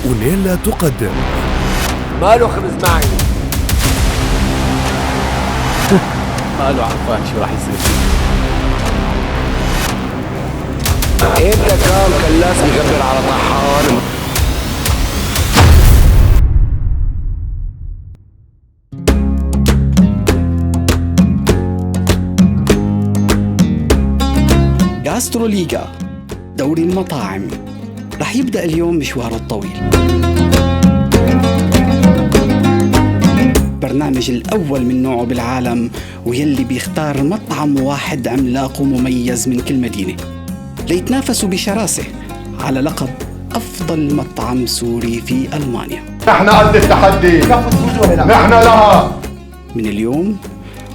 ونيلا تقدم ماله خبز معي. ماله عرفان شو راح يصير. انت كان كلاس مغبر على طحان. غاستروليغا دوري المطاعم رح يبدأ اليوم مشواره الطويل. برنامج الأول من نوعه بالعالم ويلي بيختار مطعم واحد عملاق ومميز من كل مدينة ليتنافسوا بشراسة على لقب أفضل مطعم سوري في ألمانيا. نحن قد التحدي، نحن لها. من اليوم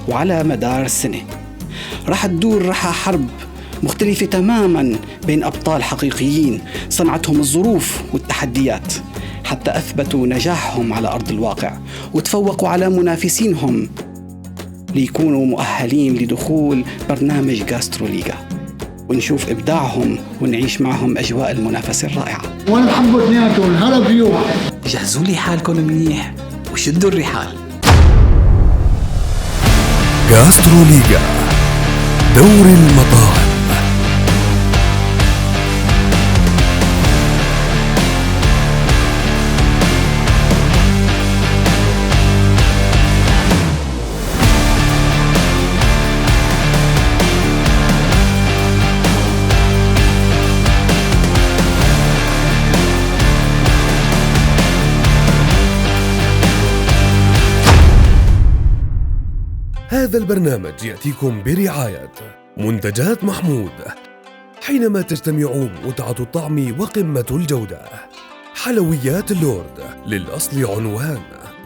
وعلى مدار السنة رح تدور رحى حرب مختلفة تماماً بين أبطال حقيقيين صنعتهم الظروف والتحديات حتى أثبتوا نجاحهم على أرض الواقع وتفوقوا على منافسينهم ليكونوا مؤهلين لدخول برنامج غاستروليغا ونشوف إبداعهم ونعيش معهم أجواء المنافسة الرائعة. وأنا بحبوا اثنيناتهم. هلا فيو. جهزوا لي حالكم منيح وشدوا الرحال. غاستروليغا دوري المطاعم. هذا البرنامج يأتيكم برعاية منتجات محمود. حينما تجتمع متعة الطعم وقمة الجودة. حلويات اللورد للأصل عنوان.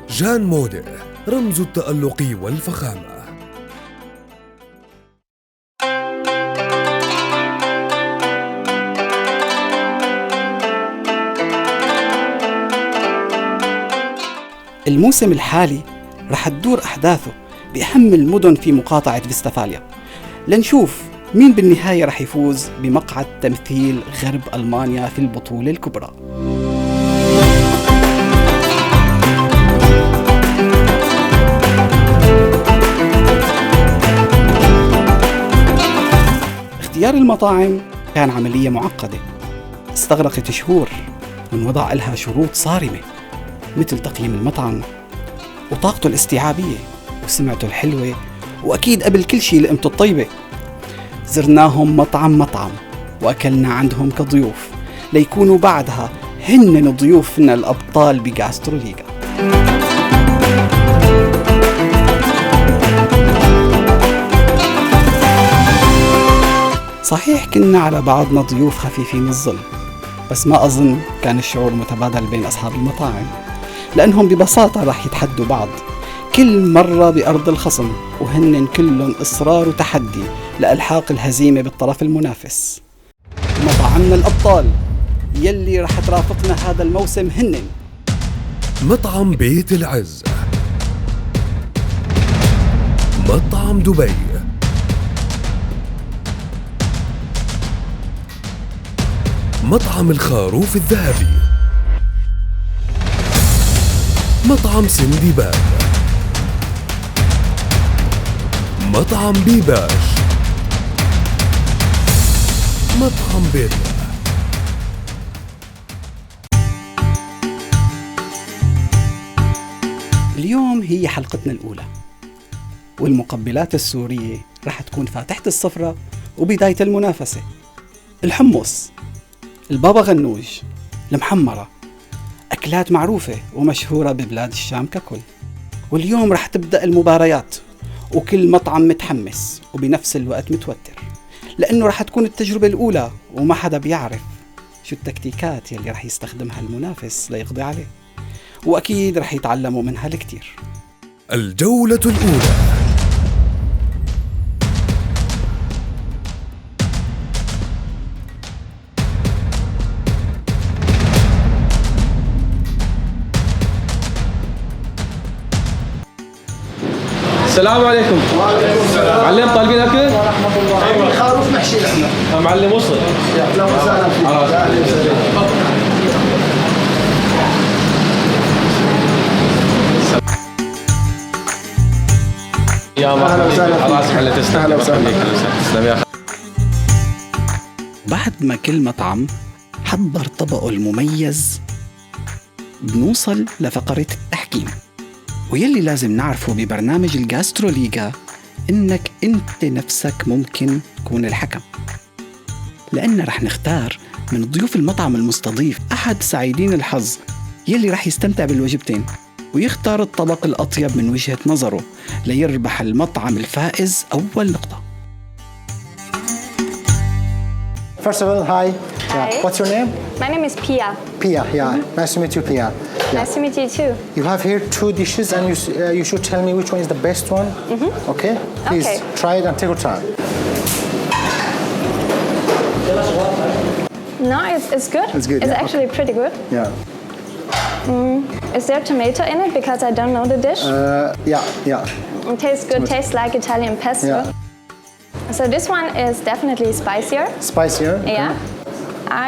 جان مودة رمز التألق والفخامة. الموسم الحالي رح تدور أحداثه بأهم المدن في مقاطعة فيستفاليا لنشوف مين بالنهاية رح يفوز بمقعد تمثيل غرب ألمانيا في البطولة الكبرى. اختيار المطاعم كان عملية معقدة استغرقت شهور ونوضع لها شروط صارمة مثل تقييم المطعم وطاقته الاستيعابية وسمعته الحلوة وأكيد قبل كل شيء لقمته الطيبة. زرناهم مطعم وأكلنا عندهم كضيوف ليكونوا بعدها هن ضيوفنا الأبطال بغاستروليغا. صحيح كنا على بعضنا ضيوف خفيفين الظل بس ما أظن كان الشعور متبادل بين أصحاب المطاعم لأنهم ببساطة رح يتحدوا بعض كل مرة بأرض الخصم وهن كلهم إصرار وتحدي لألحاق الهزيمة بالطرف المنافس. مطاعمنا الأبطال يلي رح ترافقنا هذا الموسم هن مطعم بيت العز، مطعم دبي، مطعم الخروف الذهبي، مطعم سندباد، مطعم بيباش، مطعم بيتنا. اليوم هي حلقتنا الأولى والمقبلات السورية رح تكون فاتحة الصفرة وبداية المنافسة. الحمص، البابا غنوج، المحمرة، أكلات معروفة ومشهورة ببلاد الشام ككل. واليوم رح تبدأ المباريات وكل مطعم متحمس وبنفس الوقت متوتر لأنه رح تكون التجربة الأولى وما حدا بيعرف شو التكتيكات يلي رح يستخدمها المنافس ليقضي عليه وأكيد رح يتعلموا منها الكثير. الجولة الأولى. السلام عليكم. معلم طالبين اكل؟ ورحمة الله. أيوة. خروف محشي احنا. معلم وصل. يا وسهلا فيك. يا مرحبا. على راسك على تسلم. أهلا وسهلا. تسلم يا أخي. بعد ما كل مطعم حضر طبقه المميز بنوصل لفقرة التحكيم، ويلي لازم نعرفه ببرنامج الجاستروليغا إنك أنت نفسك ممكن تكون الحكم، لأن رح نختار من ضيوف المطعم المستضيف أحد سعيدين الحظ يلي رح يستمتع بالوجبتين ويختار الطبق الأطيب من وجهة نظره ليربح المطعم الفائز أول نقطة. First of all, hi. Hi. What's your name? My name is Pia. Pia. Yeah. Nice to meet you, Pia. Nice to meet you too. You have here 2 dishes, and you should tell me which one is the best one. Okay. Please Okay. try it and take your time. No, it's good. It's good, It's yeah, actually pretty good. Yeah. Is there tomato in it? Because I don't know the dish. Yeah. It tastes good. Tastes like Italian pesto. Yeah. So this one is definitely spicier. Spicier. Okay. Yeah.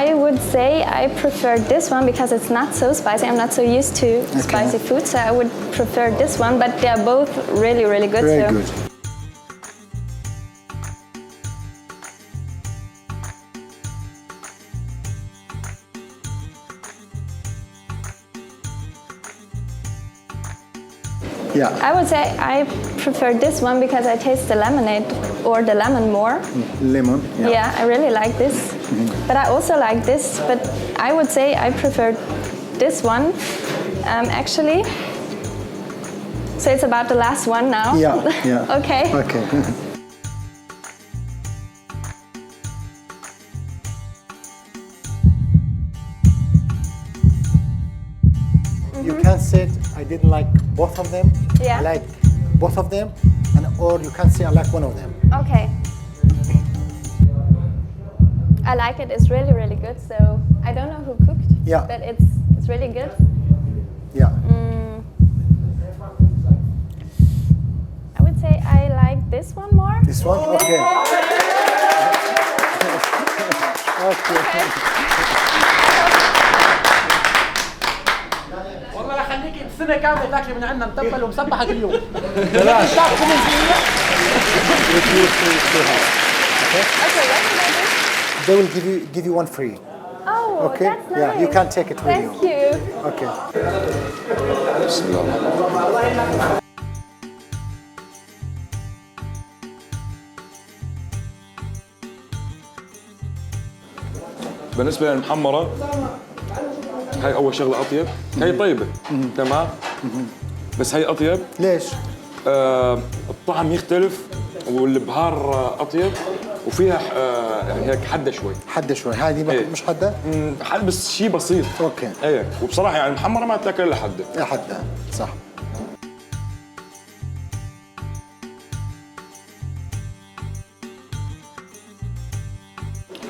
I would say I prefer this one because it's not so spicy. I'm not so used to spicy food, so I would prefer this one. But they're both really, really good. Very so. good. Yeah. I would say I prefer this one because I taste the lemonade or the lemon more. Lemon. Yeah, I really like this. But I also like this, but I would say I prefer this one, actually. So it's about the last one now. Yeah. Yeah. Okay. Okay. You can say I didn't like both of them. Yeah. I like both of them, or you can say I like one of them. Okay. I like it. It's really, really good. So I don't know who cooked. Yeah. But it's really good. Yeah. I would say I like this one more. This one. Okay. Okay. والله يخليكي سنة كاملة تاكلي من عندنا متبل ومسبحة كل يوم. Okay, what should I do? They will give you one free. Oh, Okay. that's nice. Yeah, you can take it with Thank you. Okay. بالنسبة للمحمرة هاي أول شغلة أطيب، هي طيبة تمام، بس هي أطيب. ليش؟ الطعم يختلف والبهار أطيب وفيها يعني هيك حدة شوي. حدة شوي، هذه إيه. مش حدة؟ حد بس شيء بسيط. اوكي. ايه وبصراحة يعني المحمرة ما تاكل إلا حدة. يا حدة، صح.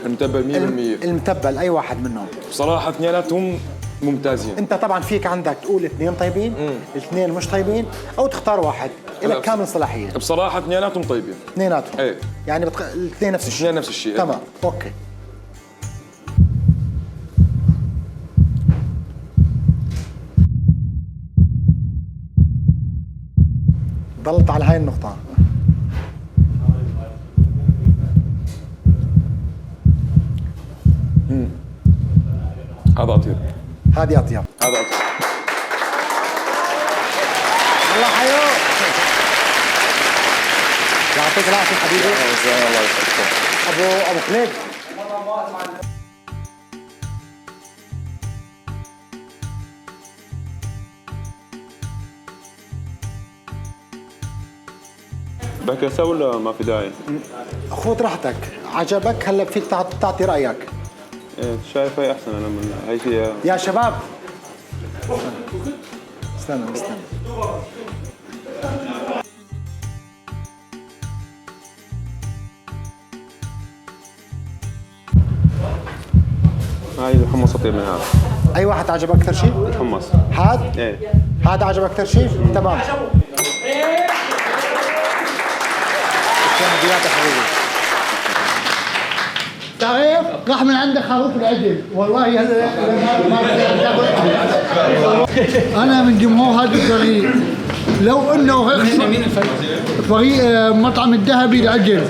المتبل 100%. المتبل أي واحد منهم؟ بصراحة اثنيناتهم ممتازين. أنت طبعا فيك عندك تقول 2 طيبين، 2 مش طيبين، أو تختار واحد، لك كامل صلاحية. بصراحة اثنيناتهم طيبين. اثنيناتهم. ايه. يعني الاثنين نفس الشيء. اثنين نفس الشيء. تمام، أوكي. ضلت على هاي النقطة. هذا أطيب. هذه أطيب. هذا أطيب. الله حيو. يعطيك العافية حبيبي. الله يسعدك. أبو خليل. بكسة ولا ما في داعي؟ خذ راحتك، عجبك هلا فيك تعطي رأيك. ايه شايف هي أحسن أنا من هي فيها. يا شباب استنى هاي الحمص أطيب من هذا. أي واحد عجبك أكثر شيء؟ الحمص. هذا؟ ايه. هذا عجبك أكثر شيء؟ تمام. يا حبيبي. تعرف راح من عندك خروف العجل والله هذا انا من جمهور هذا الطريق لو انه فريق مطعم الذهبي العجل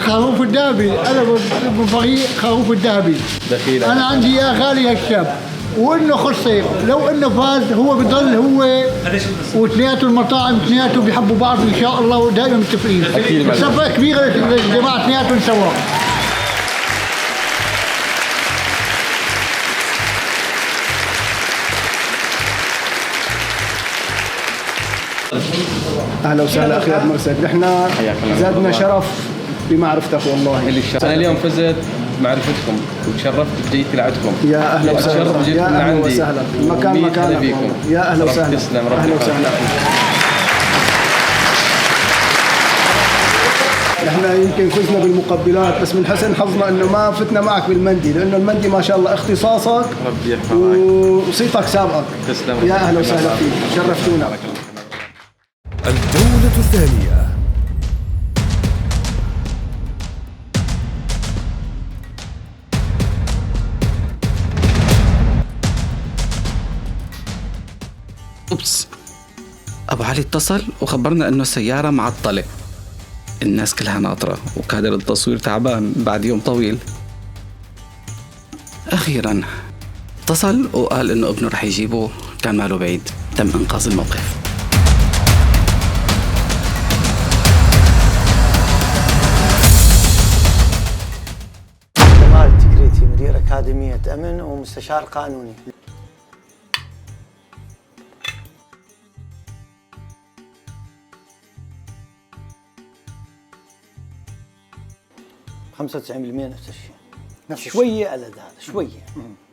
خروف الذهبي انا بفريق خروف الذهبي. انا عندي يا غالي هالشاب وانه خسر، لو انه فاز هو بضل هو واثنيناتهم المطاعم اثنيناتهم بيحبوا بعض ان شاء الله ودائما متفقين. صفقه كبيره للجماعه اثنيناتهم سوا. اهلا وسهلا اخي ابو مرسد، نحن زادنا شرف بمعرفتك والله. انا اليوم فزت معرفتكم وتشرفت بجيتي لعبتكم. يا اهلا وسهلا، يا اهلا وسهلا، المكان مكانك، يا اهلا وسهلا، اهلا وسهلا. احنا يمكن فزنا بالمقبلات بس من حسن حظنا انه ما فتنا معك بالمندي، لانه المندي ما شاء الله اختصاصك ربي يحفظك وصيتك سابقك. تسلم. يا اهلا وسهلا فيك، شرفتونا. الجولة الثانية. أوبس، أبو علي اتصل وخبرنا إنه السيارة معطلة. الناس كلها ناطرة وكادر التصوير تعبان بعد يوم طويل. أخيرا اتصل وقال إنه ابنه رح يجيبه، كان ماله بعيد. تم إنقاذ الموقف. جمال تكريتي، مدير أكاديمية أمن ومستشار قانوني. خمسة 95% نفس الشيء. شوية ألد هذا شوية،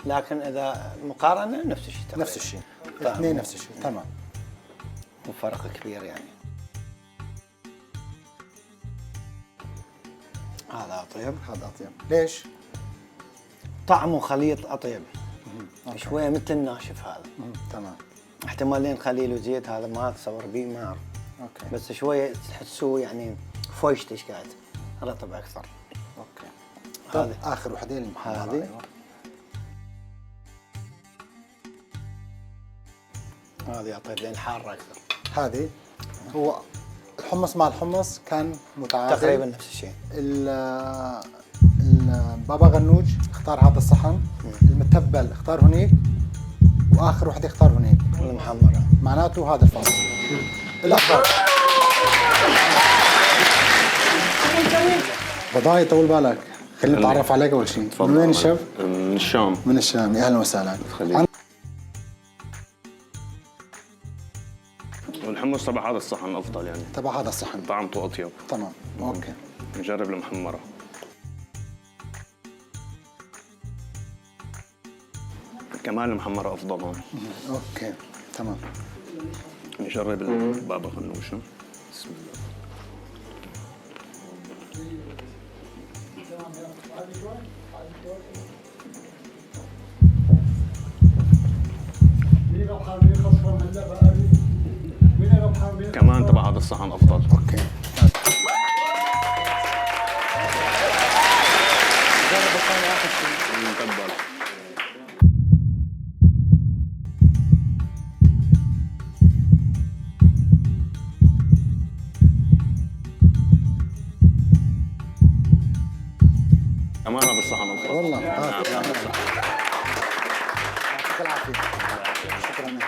لكن إذا مقارنة نفس الشيء تقريبا. نفس الشيء، الاثنين نفس الشيء. تمام، مو فرق كبير يعني. هذا أطيب، هذا أطيب. ليش؟ طعمه خليط أطيب، شوية مثل الناشف هذا. تمام. احتمالين خليل وزيت، هذا ما أتصور به، ما أعرف. أوكي. بس شوية تحسوه يعني فويشتش قاعد رطب أكثر. أوكي. هذه آخر وحدين المحمرة. هذه أيوة. هذه أطيب لأن حارة أكثر. هذه هو الحمص مع الحمص كان متعادل تقريبا نفس الشيء. البابا غنوج اختار هذا الصحن، المتبل اختار هنيك، واخر وحده اختار هنيك المحمرة. معناته هذا الفاصل الافضل. بضاي طول بالك، خليني اتعرف عليك اول شيء. من وين الشيف؟ من الشام. من الشام، يا اهلا وسهلا. والحمص تبع هذا الصحن افضل يعني. تبع هذا الصحن طعمته اطيب. تمام، اوكي. نجرب المحمرة. كمان المحمرة افضل هون. اوكي تمام. نجرب البابا غنوش. بسم الله. كمان تبع هذا الصحن افضل. اوكي. المتبل. كمان هذا الصحن افضل. والله يعطيك العافية. شكرا.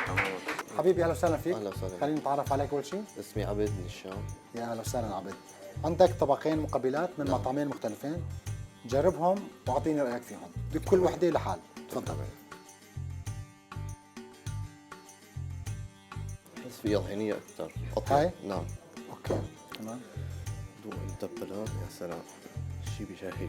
حبيبي اهلا وسهلا فيك. اهلا وسهلا. خليني نتعرف عليك اول شيء. اسمي عبد من الشام. يا اهلا وسهلا عبد. عندك طبقين مقبلات من مطعمين مختلفين، جربهم واعطيني رايك فيهم بكل وحده لحال. تفضل. بس في طحينية اكثر. هاي؟ نعم. اوكي تمام. دوق المتبلات يا سلام، شيء بشهي.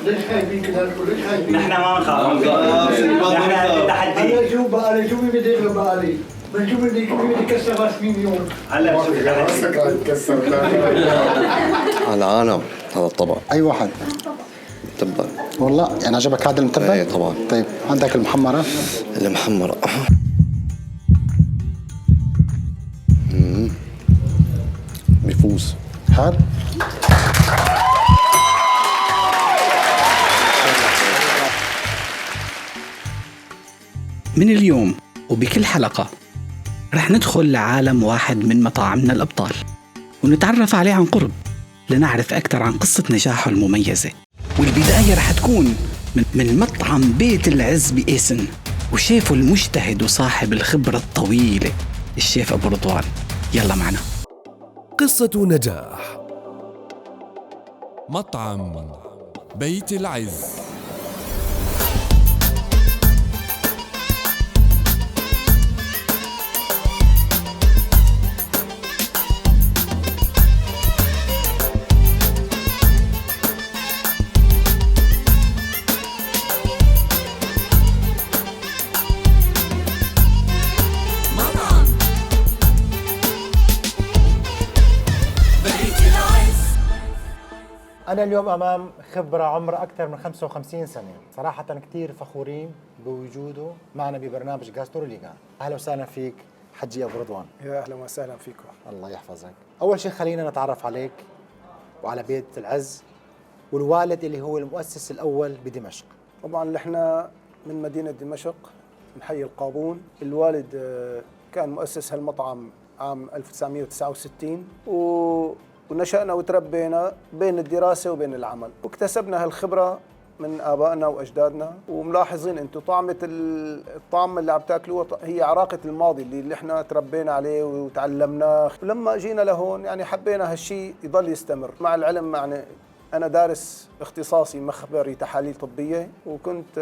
ليش خايفين كذا الكل؟ ليش خايفين؟ نحن ما نخاف. نحن تحدي. انا شو بدي بالي؟ من شو بدي يكسر راس مين يوم؟ هلا شوف العالم هذا الطبق. اي واحد؟ متبل. والله يعني عجبك هذا المتبل؟ ايه طبعا. طيب عندك المحمرة؟ المحمرة بيفوز. رشاد. من اليوم وبكل حلقة رح ندخل لعالم واحد من مطاعمنا الأبطال ونتعرف عليه عن قرب لنعرف أكثر عن قصة نجاحه المميزة. والبداية رح تكون من مطعم بيت العز بإيسن وشيفه المجتهد وصاحب الخبرة الطويلة الشيف أبو رضوان. يلا معنا. قصة نجاح مطعم بيت العز. أنا اليوم أمام خبرة عمرها أكثر من 55 سنة، صراحة كثير فخورين بوجوده معنا ببرنامج جاستروليغا. أهلا وسهلا فيك حجي أبو رضوان. يا أهلا وسهلا فيكم. الله يحفظك. أول شيء خلينا نتعرف عليك وعلى بيت العز والوالد اللي هو المؤسس الأول بدمشق. طبعا نحن من مدينة دمشق من حي القابون. الوالد كان مؤسس هالمطعم عام 1969 ونشأنا وتربينا بين الدراسة وبين العمل، واكتسبنا هالخبرة من آبائنا وأجدادنا. وملاحظين أنتم طعمة الطعم اللي عم تاكلوه هي عراقة الماضي اللي احنا تربينا عليه وتعلمناه. ولما جينا لهون يعني حبينا هالشيء يضل يستمر. مع العلم يعني أنا دارس اختصاصي مخبري تحاليل طبية، وكنت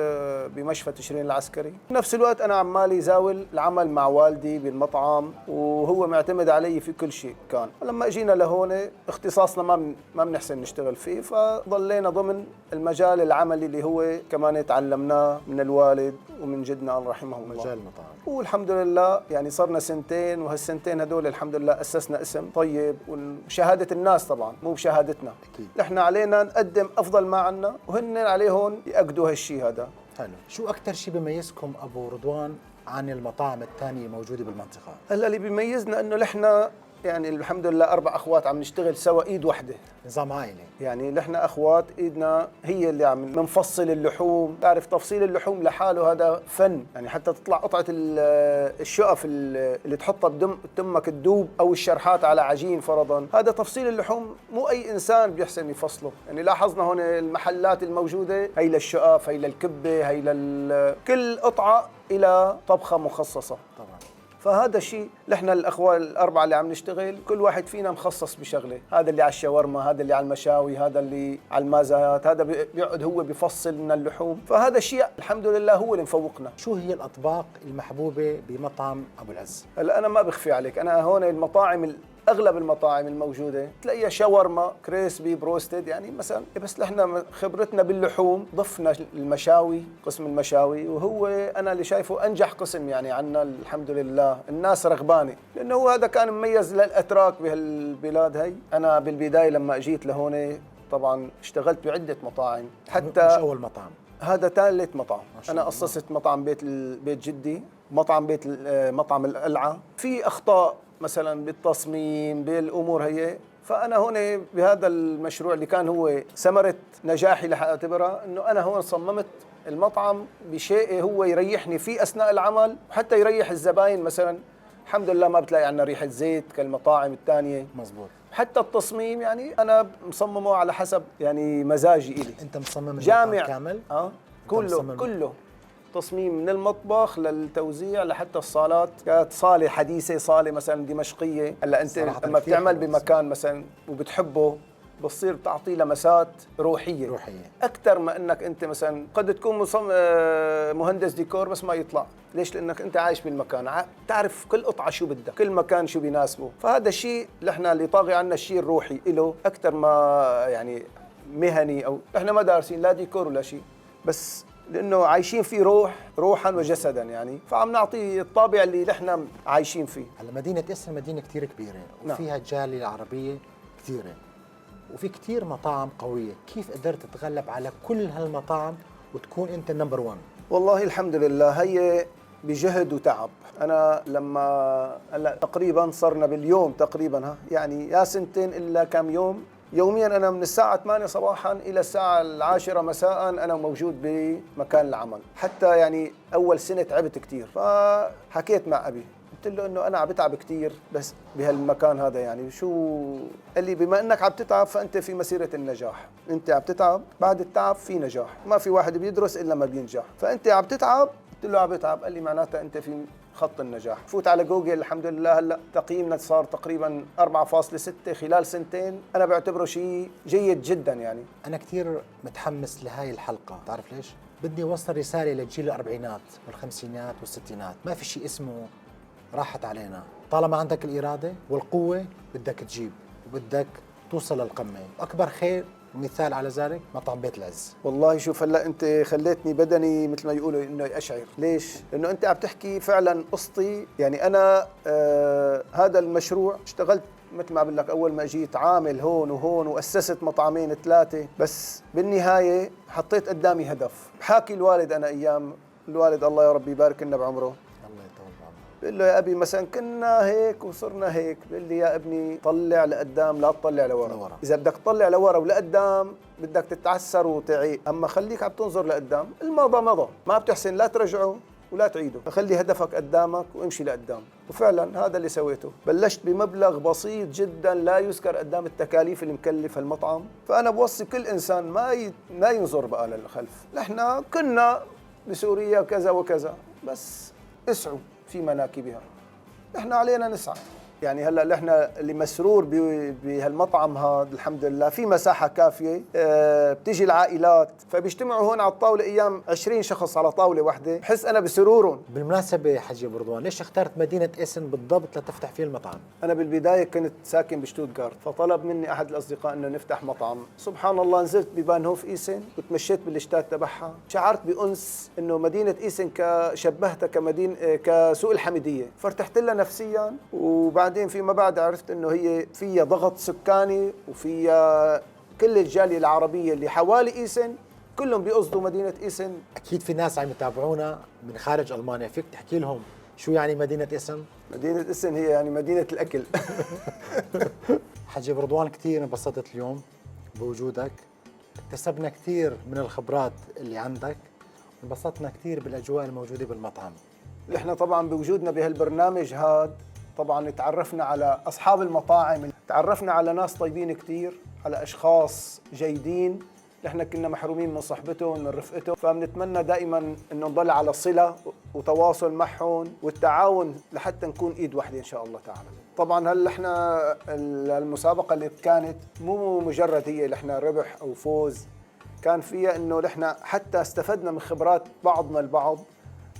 بمشفى تشرين العسكري. بنفس الوقت أنا عمالي زاول العمل مع والدي بالمطعم، وهو معتمد علي في كل شيء كان. لما اجينا لهون اختصاصنا ما بنحسن نشتغل فيه، فضلينا ضمن المجال العملي اللي هو كمان تعلمناه من الوالد ومن جدنا الله رحمه الله. مجال المطاعم. والحمد لله يعني صرنا سنتين، وهالسنتين هدول الحمد لله أسسنا اسم طيب، وشهادة الناس طبعا مو بشهادتنا. أكيد. نحن علينا نقدم أفضل ما عنا، وهن عليهم يأكدوا هالشيء هذا. حلو. شو أكثر شيء بيميزكم أبو رضوان عن المطاعم الثانية الموجودة بالمنطقة؟ هلا اللي بيميزنا إنه نحن يعني الحمد لله 4 أخوات عم نشتغل سوا إيد واحدة. نظام عائلي. يعني نحن أخوات، إيدنا هي اللي عم نفصل اللحوم. تعرف تفصيل اللحوم لحاله هذا فن، يعني حتى تطلع قطعة الشقف اللي تحطها بتمك تدوب أو الشرحات على عجين فرضا، هذا تفصيل اللحوم مو أي إنسان بيحسن يفصله. يعني لاحظنا هون المحلات الموجودة هي للشقف، هي للكبة، هي كل قطعة إلى طبخة مخصصة طبعا. فهذا الشيء نحن الأخوة الأربعة اللي عم نشتغل كل واحد فينا مخصص بشغلة. هذا اللي على الشاورما، هذا اللي على المشاوي، هذا اللي على المازايات، هذا بيقعد هو بيفصل من اللحوم. فهذا الشيء الحمد لله هو اللي مفوقنا. شو هي الأطباق المحبوبة بمطعم أبو العز؟ هلا أنا ما بخفي عليك، أنا هون المطاعم اغلب المطاعم الموجوده تلاقيها شاورما، كريسبي، بروستد، يعني مثلا. بس نحن خبرتنا باللحوم ضفنا المشاوي، قسم المشاوي، وهو انا اللي شايفه انجح قسم يعني عنا الحمد لله. الناس رغبانه لانه هو هذا كان مميز للاتراك بهالبلاد هي. انا بالبدايه لما اجيت لهون طبعا اشتغلت بعده مطاعم، حتى مش اول مطعم، هذا ثالث مطعم. انا اسست مطعم بيت جدي، مطعم القلعه. في اخطاء مثلا بالتصميم بالامور هي، فانا هون بهذا المشروع اللي كان هو ثمره نجاحي لأعتبرها انه انا هون صممت المطعم بشيء هو يريحني في اثناء العمل، وحتى يريح الزباين. مثلا الحمد لله ما بتلاقي عندنا ريحه زيت كالمطاعم الثانيه. مزبوط. حتى التصميم يعني انا مصممه على حسب يعني مزاجي إلي. انت مصمم جامع كامل؟ كله تصميم من المطبخ للتوزيع لحتى الصالات. كانت صالة حديثة، صالة مثلا دمشقية. هلا انت لما بتعمل بمكان مثلا وبتحبه بتصير تعطيه لمسات روحية أكثر ما انك انت مثلا قد تكون مهندس ديكور بس ما يطلع. ليش؟ لانك انت عايش بالمكان، تعرف كل قطعة شو بدها، كل مكان شو بيناسبه. فهذا الشيء نحن اللي طاغي عنا الشيء الروحي له أكثر ما يعني مهني، او احنا ما دارسين لا ديكور ولا شيء، بس لانه عايشين فيه روحا وجسدا يعني، فعم نعطي الطابع اللي نحن عايشين فيه. هلا مدينه إيسن مدينه كثير كبيره وفيها جاليه عربيه كثيره وفي كثير مطاعم قويه، كيف قدرت تتغلب على كل هالمطاعم وتكون انت النمبر 1؟ والله الحمد لله، هي بجهد وتعب. أنا لما هلا تقريبا صرنا باليوم تقريبا يعني يا سنتين إلا كم يوم، يوميا أنا من الساعة 8 صباحا إلى الساعة 10 مساء أنا موجود بمكان العمل. حتى يعني أول سنة تعبت كتير، فحكيت مع أبي قلت له إنه أنا عم بتعب كتير بس بهالمكان هذا، يعني شو؟ قال لي بما إنك عم تتعب فأنت في مسيرة النجاح، أنت عم تتعب بعد التعب في نجاح، ما في واحد بيدرس إلا ما بينجح، فأنت عم تتعب. قلت له عم بتعب، قال لي معناتها أنت في خط النجاح. فوت على جوجل، الحمد لله هلا تقييمنا صار تقريبا 4.6 خلال سنتين، انا بعتبره شيء جيد جدا. يعني انا كثير متحمس لهاي الحلقه، تعرف ليش؟ بدي اوصل رساله لجيل الاربعينات والخمسينات والستينات، ما في شيء اسمه راحت علينا، طالما عندك الاراده والقوه بدك تجيب وبدك توصل للقمه. واكبر خير مثال على ذلك مطعم بيت العز. والله شوف هلا انت خليتني بدني مثل ما يقولوا انه اشعر. ليش؟ لانه انت عم تحكي فعلا قصتي. يعني انا هذا المشروع اشتغلت مثل ما بقول لك، اول ما جيت عامل هون وهون واسست مطعمين 3، بس بالنهايه حطيت قدامي هدف. بحاكي الوالد انا ايام الوالد الله يا رب يبارك لنا بعمره، بقول له يا أبي مثلا كنا هيك وصرنا هيك، بقول لي يا ابني طلع لقدام لا تطلع لورا. إذا بدك تطلع لورا ولقدام بدك تتعسر وتعيق، أما خليك عم تنظر لقدام. الماضي مضى، ما بتحسن لا ترجعه ولا تعيده، فخلي هدفك قدامك وامشي لقدام. وفعلا هذا اللي سويته. بلشت بمبلغ بسيط جدا لا يذكر قدام التكاليف اللي مكلفها المطعم. فأنا بوصي كل إنسان ما ينظر بقى للخلف. نحن كنا بسوريا كذا وكذا، بس اسعوا في مناكبها، نحن علينا نسعى. يعني هلا نحن اللي مسرور بهالمطعم هذا الحمد لله في مساحه كافيه، بتيجي العائلات فبيجتمعوا هون على الطاوله ايام 20 شخص على طاوله واحده، بحس انا بسرورهم. بالمناسبه حجي ابو رضوان، ليش اخترت مدينه ايسن بالضبط لتفتح فيه المطعم؟ انا بالبدايه كنت ساكن بشتوتغارت، فطلب مني احد الاصدقاء انه نفتح مطعم. سبحان الله نزلت ببانهوف ايسن وتمشيت بالشتات تبعها، شعرت بانس انه مدينه ايسن شبهتها كمدينه كسوق الحميديه، فارتحت لها نفسيا. وبعدين فيما بعد عرفت انه هي فيها ضغط سكاني وفيها كل الجاليه العربيه اللي حوالي ايسن كلهم بيقصدوا مدينه ايسن. اكيد في ناس عم يتابعونا من خارج المانيا، فيك تحكي لهم شو يعني مدينه ايسن؟ مدينه ايسن هي يعني مدينه الاكل. حجي ابو رضوان كثير انبسطت اليوم بوجودك، اكتسبنا كثير من الخبرات اللي عندك، انبسطنا كثير بالاجواء الموجوده بالمطعم. احنا طبعا بوجودنا بهالبرنامج هذا طبعا تعرفنا على اصحاب المطاعم، تعرفنا على ناس طيبين كثير، على اشخاص جيدين نحن كنا محرومين من صحبته ومن رفقته، فبنتمنى دائما انه نضل على صله وتواصل معهم والتعاون لحتى نكون ايد واحده ان شاء الله تعالى. طبعا هلا احنا المسابقه اللي كانت مو مجرد هي اللي احنا ربح او فوز، كان فيها انه نحن حتى استفدنا من خبرات بعضنا البعض.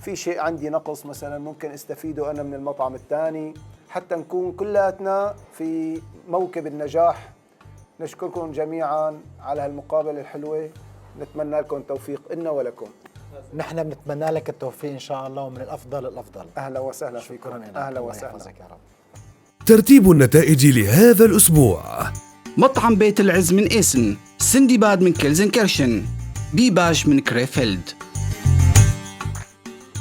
في شيء عندي نقص مثلا ممكن استفيده انا من المطعم الثاني، حتى نكون كلاتنا في موكب النجاح. نشكركم جميعا على هالمقابله الحلوه، نتمنى لكم التوفيق إلنا ولكم. نحن بنتمنى لك التوفيق ان شاء الله ومن الافضل للافضل. اهلا وسهلا فيكم. اهلا وسهلا يا رب. ترتيب النتائج لهذا الأسبوع: مطعم بيت العز من إيسن، سندباد من كيلزنكرشن، بيباش من كريفيلد.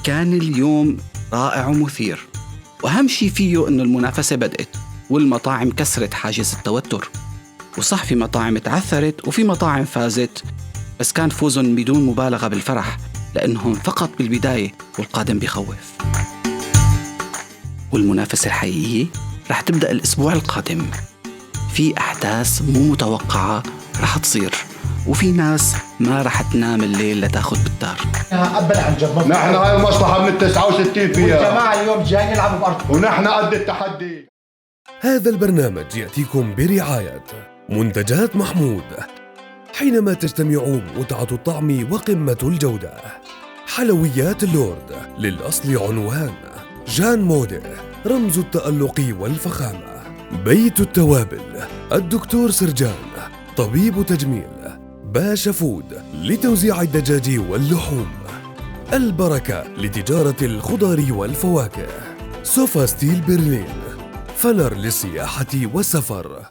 كان اليوم رائع ومثير، وأهم شيء فيه إنه المنافسة بدأت والمطاعم كسرت حاجز التوتر. وصح في مطاعم تعثرت وفي مطاعم فازت، بس كان فوزهم بدون مبالغة بالفرح لأنهم فقط بالبداية والقادم بيخوف. والمنافسة الحقيقية رح تبدأ الأسبوع القادم. في أحداث مو متوقعة رح تصير، وفي ناس ما رح تنام الليل لتاخد بالدار. قبل عن جد نحن هاي المصلحة من 69 فيها، والجماعة اليوم جايين يلعبوا بأرض، ونحن قد التحدي. هذا البرنامج يأتيكم برعاية منتجات محمود. حينما تجتمع متعة الطعم وقمة الجودة. حلويات اللورد، للأصل عنوان. جان مودة، رمز التألق والفخامة. بيت التوابل، الدكتور سرجان، طبيب تجميل. باشا فود، لتوزيع الدجاج واللحوم. البركة، لتجارة الخضار والفواكه. سوفا ستيل برلين، فنر للسياحة والسفر.